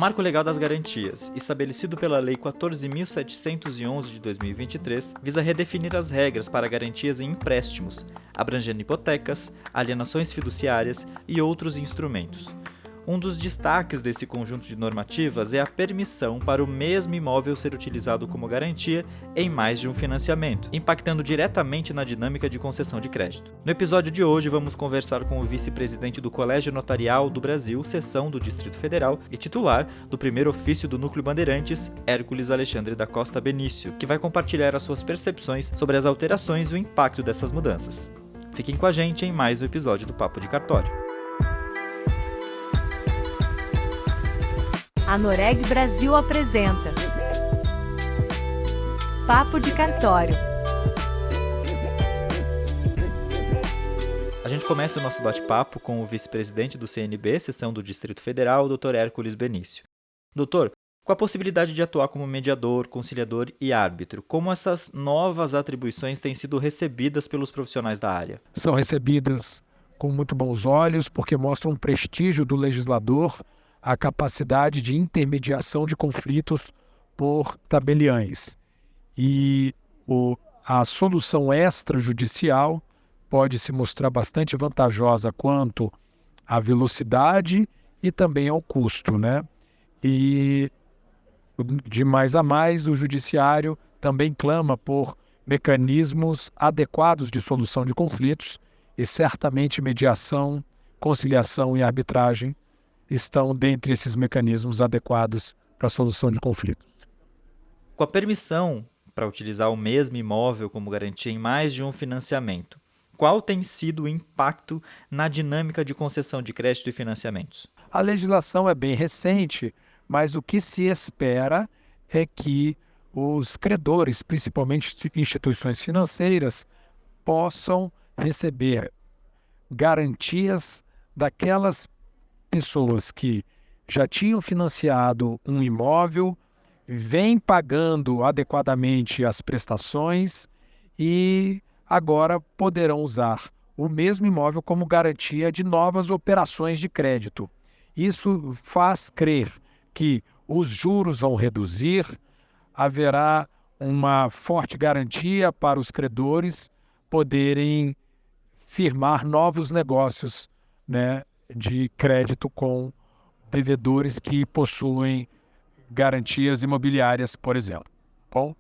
Marco Legal das Garantias, estabelecido pela Lei 14.711 de 2023, visa redefinir as regras para garantias em empréstimos, abrangendo hipotecas, alienações fiduciárias e outros instrumentos. Um dos destaques desse conjunto de normativas é a permissão para o mesmo imóvel ser utilizado como garantia em mais de um financiamento, impactando diretamente na dinâmica de concessão de crédito. No episódio de hoje, vamos conversar com o vice-presidente do Colégio Notarial do Brasil, seção do Distrito Federal, e titular do primeiro ofício do Núcleo Bandeirantes, Hércules Alexandre da Costa Benício, que vai compartilhar as suas percepções sobre as alterações e o impacto dessas mudanças. Fiquem com a gente em mais um episódio do Papo de Cartório. A Noreg Brasil apresenta Papo de Cartório. A gente começa o nosso bate-papo com o vice-presidente do CNB, seção do Distrito Federal, o Dr. Hércules Benício. Doutor, com a possibilidade de atuar como mediador, conciliador e árbitro, como essas novas atribuições têm sido recebidas pelos profissionais da área? São recebidas com muito bons olhos, porque mostram um prestígio do legislador, a capacidade de intermediação de conflitos por tabeliães. E a solução extrajudicial pode se mostrar bastante vantajosa quanto à velocidade e também ao custo, né? E de mais a mais, o judiciário também clama por mecanismos adequados de solução de conflitos e certamente mediação, conciliação e arbitragem estão dentre esses mecanismos adequados para a solução de conflitos. Com a permissão para utilizar o mesmo imóvel como garantia em mais de um financiamento, qual tem sido o impacto na dinâmica de concessão de crédito e financiamentos? A legislação é bem recente, mas o que se espera é que os credores, principalmente instituições financeiras, possam receber garantias daquelas pessoas que já tinham financiado um imóvel, vêm pagando adequadamente as prestações e agora poderão usar o mesmo imóvel como garantia de novas operações de crédito. Isso faz crer que os juros vão reduzir, haverá uma forte garantia para os credores poderem firmar novos negócios, né, de crédito com devedores que possuem garantias imobiliárias, por exemplo. Bom,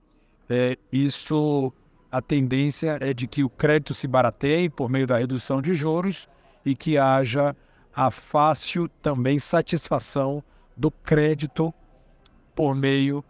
a tendência é de que o crédito se barateie por meio da redução de juros e que haja a fácil também satisfação do crédito por meio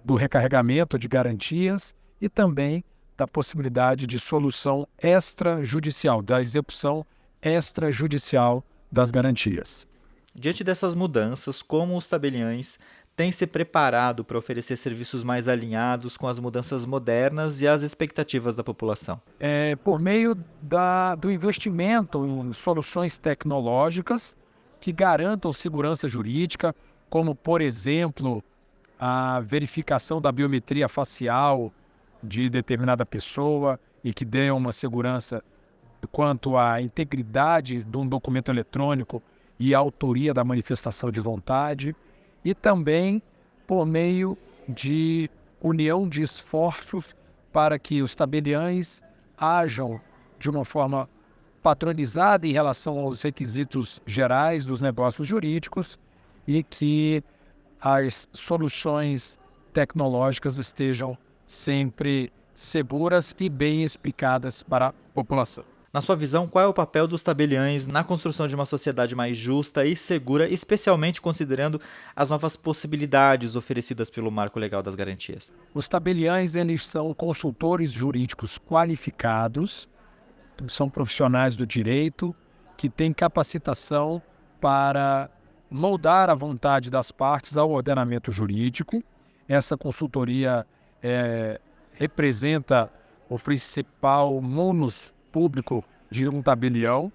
do recarregamento de garantias e também da possibilidade de solução extrajudicial, da execução extrajudicial das garantias. Diante dessas mudanças, como os tabeliães têm se preparado para oferecer serviços mais alinhados com as mudanças modernas e as expectativas da população? Por meio do investimento em soluções tecnológicas que garantam segurança jurídica, como, por exemplo, a verificação da biometria facial de determinada pessoa e que dê uma segurança quanto à integridade de um documento eletrônico e a autoria da manifestação de vontade, e também por meio de união de esforços para que os tabeliães ajam de uma forma padronizada em relação aos requisitos gerais dos negócios jurídicos e que as soluções tecnológicas estejam sempre seguras e bem explicadas para a população. Na sua visão, qual é o papel dos tabeliães na construção de uma sociedade mais justa e segura, especialmente considerando as novas possibilidades oferecidas pelo Marco Legal das Garantias? Os tabeliães, eles são consultores jurídicos qualificados, são profissionais do direito que têm capacitação para moldar a vontade das partes ao ordenamento jurídico. Essa consultoria representa o principal munus público de um tabelião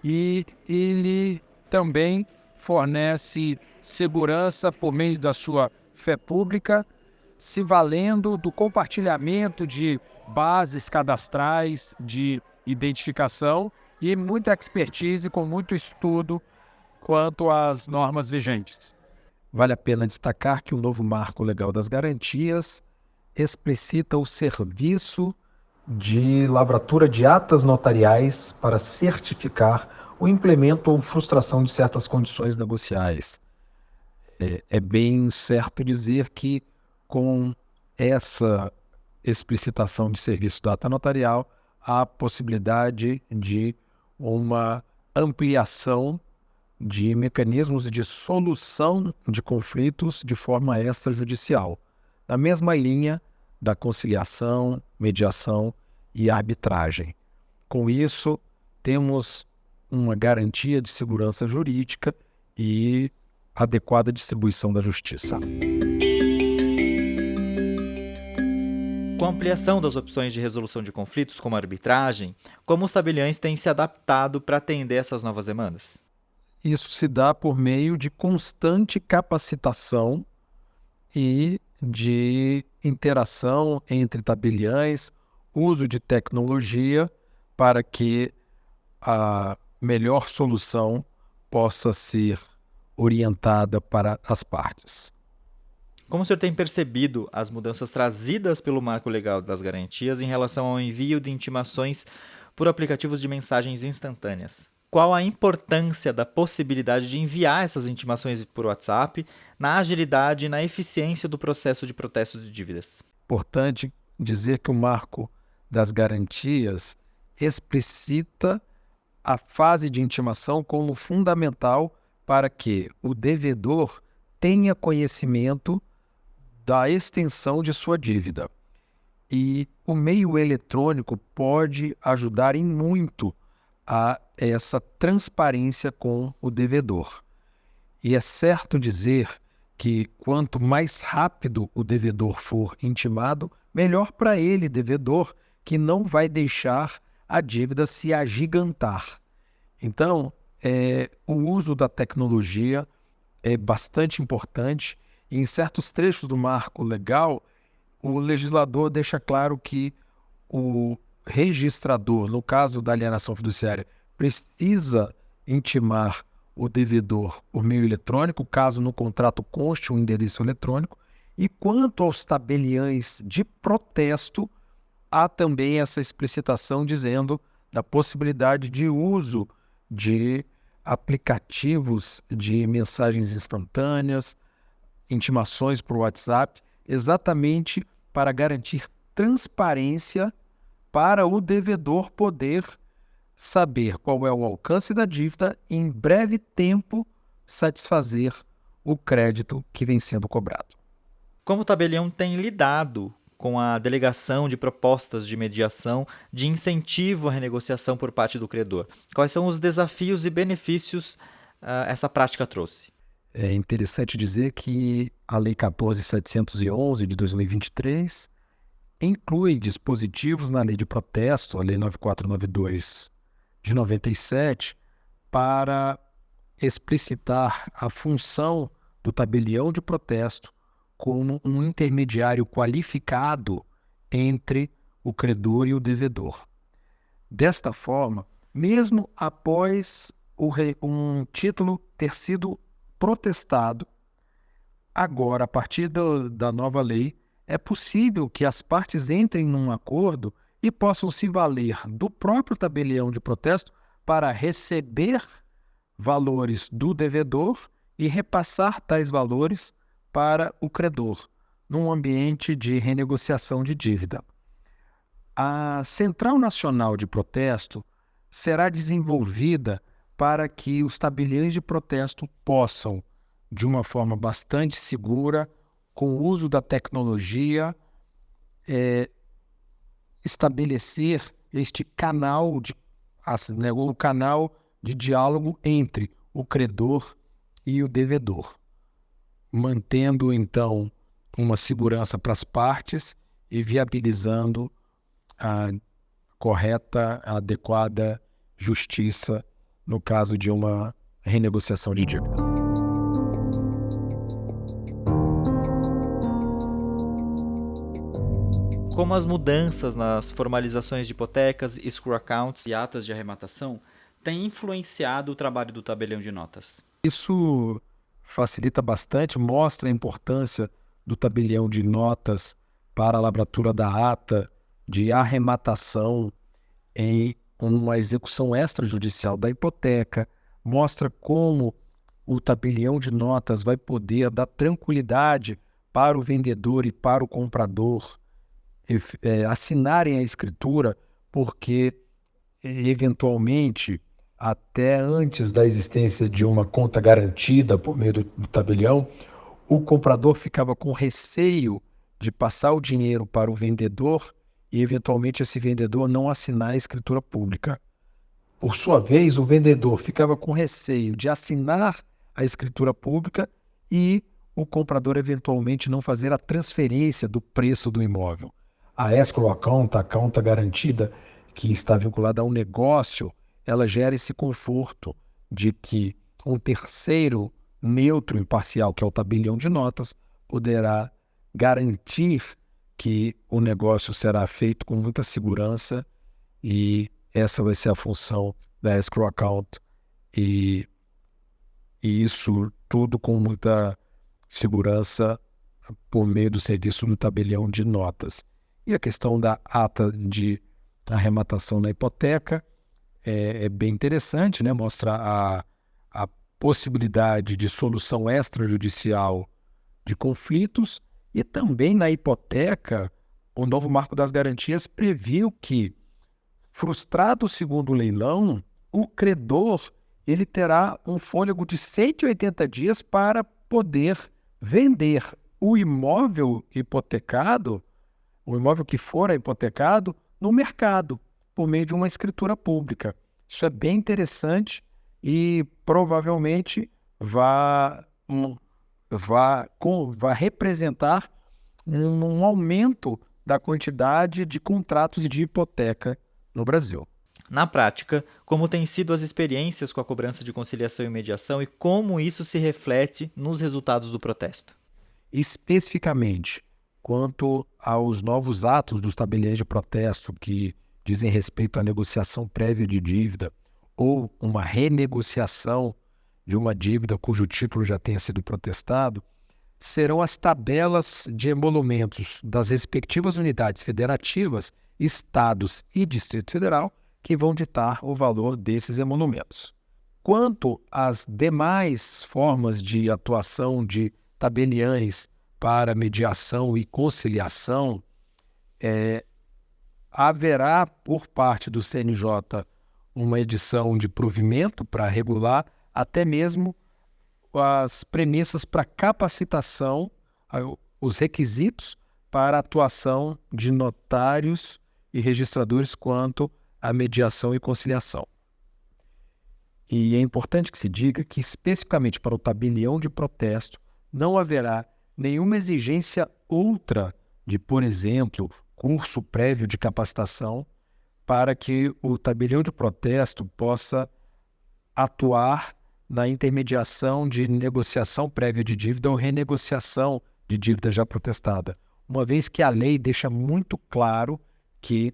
e ele também fornece segurança por meio da sua fé pública, se valendo do compartilhamento de bases cadastrais de identificação e muita expertise com muito estudo quanto às normas vigentes. Vale a pena destacar que o novo Marco Legal das Garantias explicita o serviço de lavratura de atas notariais para certificar o implemento ou frustração de certas condições negociais. É bem certo dizer que, com essa explicitação de serviço da ata notarial, há a possibilidade de uma ampliação de mecanismos de solução de conflitos de forma extrajudicial, na mesma linha da conciliação, mediação e arbitragem. Com isso, temos uma garantia de segurança jurídica e adequada distribuição da justiça. Com a ampliação das opções de resolução de conflitos, como a arbitragem, como os tabeliães têm se adaptado para atender essas novas demandas? Isso se dá por meio de constante capacitação e de interação entre tabeliães, uso de tecnologia para que a melhor solução possa ser orientada para as partes. Como o senhor tem percebido as mudanças trazidas pelo Marco Legal das Garantias em relação ao envio de intimações por aplicativos de mensagens instantâneas? Qual a importância da possibilidade de enviar essas intimações por WhatsApp na agilidade e na eficiência do processo de protesto de dívidas? Importante dizer que o Marco das Garantias explicita a fase de intimação como fundamental para que o devedor tenha conhecimento da extensão de sua dívida. E o meio eletrônico pode ajudar em muito a essa transparência com o devedor. E é certo dizer que quanto mais rápido o devedor for intimado, melhor para ele, devedor, que não vai deixar a dívida se agigantar. Então, o uso da tecnologia é bastante importante e em certos trechos do marco legal, o legislador deixa claro que o registrador, no caso da alienação fiduciária, precisa intimar o devedor por meio eletrônico, caso no contrato conste um endereço eletrônico, e quanto aos tabeliães de protesto, há também essa explicitação dizendo da possibilidade de uso de aplicativos de mensagens instantâneas, intimações por WhatsApp, exatamente para garantir transparência para o devedor poder saber qual é o alcance da dívida e, em breve tempo, satisfazer o crédito que vem sendo cobrado. Como o tabelião tem lidado com a delegação de propostas de mediação de incentivo à renegociação por parte do credor? Quais são os desafios e benefícios essa prática trouxe? É interessante dizer que a Lei 14.711 de 2023 inclui dispositivos na Lei de Protesto, a Lei 9492 de 97, para explicitar a função do tabelião de protesto como um intermediário qualificado entre o credor e o devedor. Desta forma, mesmo após um título ter sido protestado, agora, a partir da nova lei, é possível que as partes entrem num acordo e possam se valer do próprio tabelião de protesto para receber valores do devedor e repassar tais valores para o credor, num ambiente de renegociação de dívida. A Central Nacional de Protesto será desenvolvida para que os tabeliões de protesto possam, de uma forma bastante segura, com o uso da tecnologia, estabelecer este canal o canal de diálogo entre o credor e o devedor, mantendo, então, uma segurança para as partes e viabilizando a correta, a adequada justiça no caso de uma renegociação de dívida. Como as mudanças nas formalizações de hipotecas, escrow accounts e atas de arrematação têm influenciado o trabalho do tabelião de notas? Isso facilita bastante, mostra a importância do tabelião de notas para a lavratura da ata de arrematação em uma execução extrajudicial da hipoteca, mostra como o tabelião de notas vai poder dar tranquilidade para o vendedor e para o comprador assinarem a escritura, porque eventualmente, até antes da existência de uma conta garantida por meio do tabelião, o comprador ficava com receio de passar o dinheiro para o vendedor e, eventualmente, esse vendedor não assinar a escritura pública. Por sua vez, o vendedor ficava com receio de assinar a escritura pública e o comprador, eventualmente, não fazer a transferência do preço do imóvel. A escrow account, a conta garantida, que está vinculada a um negócio, ela gera esse conforto de que um terceiro neutro imparcial, que é o tabelião de notas, poderá garantir que o negócio será feito com muita segurança, e essa vai ser a função da escrow account, e isso tudo com muita segurança por meio do serviço do tabelião de notas. E a questão da ata de arrematação na hipoteca é bem interessante, né? Mostra a possibilidade de solução extrajudicial de conflitos, e também na hipoteca o novo marco das garantias previu que, frustrado o segundo leilão, o credor ele terá um fôlego de 180 dias para poder vender o imóvel hipotecado, o imóvel que fora hipotecado, no mercado, por meio de uma escritura pública. Isso é bem interessante e provavelmente vai representar um aumento da quantidade de contratos de hipoteca no Brasil. Na prática, como têm sido as experiências com a cobrança de conciliação e mediação e como isso se reflete nos resultados do protesto? Especificamente, quanto aos novos atos dos tabeliões de protesto que dizem respeito à negociação prévia de dívida ou uma renegociação de uma dívida cujo título já tenha sido protestado, serão as tabelas de emolumentos das respectivas unidades federativas, estados e Distrito Federal que vão ditar o valor desses emolumentos. Quanto às demais formas de atuação de tabeliães para mediação e conciliação, haverá por parte do CNJ uma edição de provimento para regular até mesmo as premissas para capacitação, os requisitos para a atuação de notários e registradores quanto à mediação e conciliação. E é importante que se diga que, especificamente para o tabelião de protesto, não haverá nenhuma exigência outra de, por exemplo, curso prévio de capacitação para que o tabelião de protesto possa atuar na intermediação de negociação prévia de dívida ou renegociação de dívida já protestada, uma vez que a lei deixa muito claro que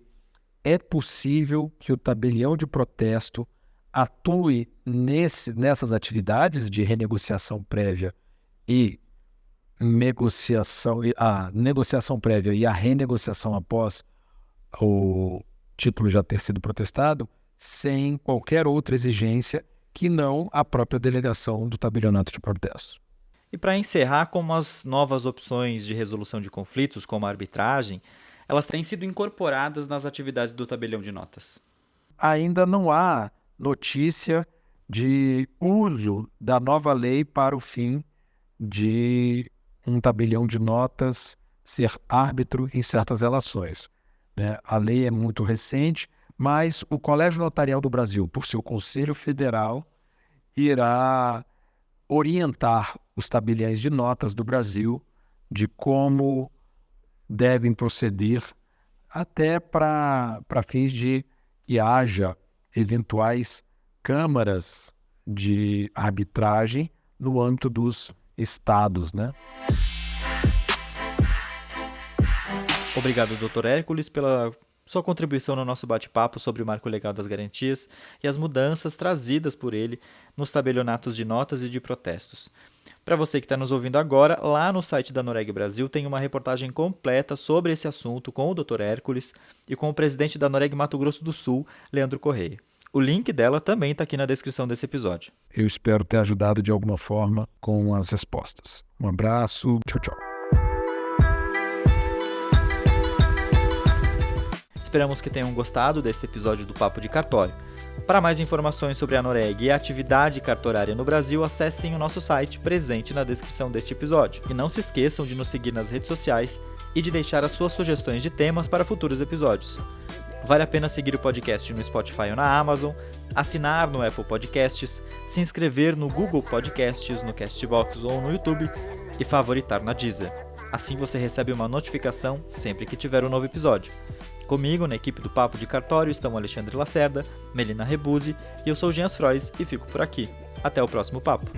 é possível que o tabelião de protesto atue nessas atividades de renegociação prévia e a negociação prévia e a renegociação após o título já ter sido protestado, sem qualquer outra exigência que não a própria delegação do tabelionato de protesto. E para encerrar, como as novas opções de resolução de conflitos, como a arbitragem, elas têm sido incorporadas nas atividades do tabelião de notas? Ainda não há notícia de uso da nova lei para o fim de um tabelião de notas ser árbitro em certas relações, né? A lei é muito recente, mas o Colégio Notarial do Brasil, por seu Conselho Federal, irá orientar os tabeliões de notas do Brasil de como devem proceder, até para fins de que haja eventuais câmaras de arbitragem no âmbito dos estados, né? Obrigado, Dr. Hércules, pela sua contribuição no nosso bate-papo sobre o marco legal das garantias e as mudanças trazidas por ele nos tabelionatos de notas e de protestos. Para você que está nos ouvindo agora, lá no site da Noreg Brasil tem uma reportagem completa sobre esse assunto com o Dr. Hércules e com o presidente da Noreg Mato Grosso do Sul, Leandro Correia. O link dela também está aqui na descrição desse episódio. Eu espero ter ajudado de alguma forma com as respostas. Um abraço, tchau, tchau. Esperamos que tenham gostado desse episódio do Papo de Cartório. Para mais informações sobre a Noreg e a atividade cartorária no Brasil, acessem o nosso site presente na descrição deste episódio. E não se esqueçam de nos seguir nas redes sociais e de deixar as suas sugestões de temas para futuros episódios. Vale a pena seguir o podcast no Spotify ou na Amazon, assinar no Apple Podcasts, se inscrever no Google Podcasts, no Castbox ou no YouTube e favoritar na Deezer. Assim você recebe uma notificação sempre que tiver um novo episódio. Comigo, na equipe do Papo de Cartório, estão Alexandre Lacerda, Melina Rebuzzi e eu sou Jean Frois e fico por aqui. Até o próximo papo.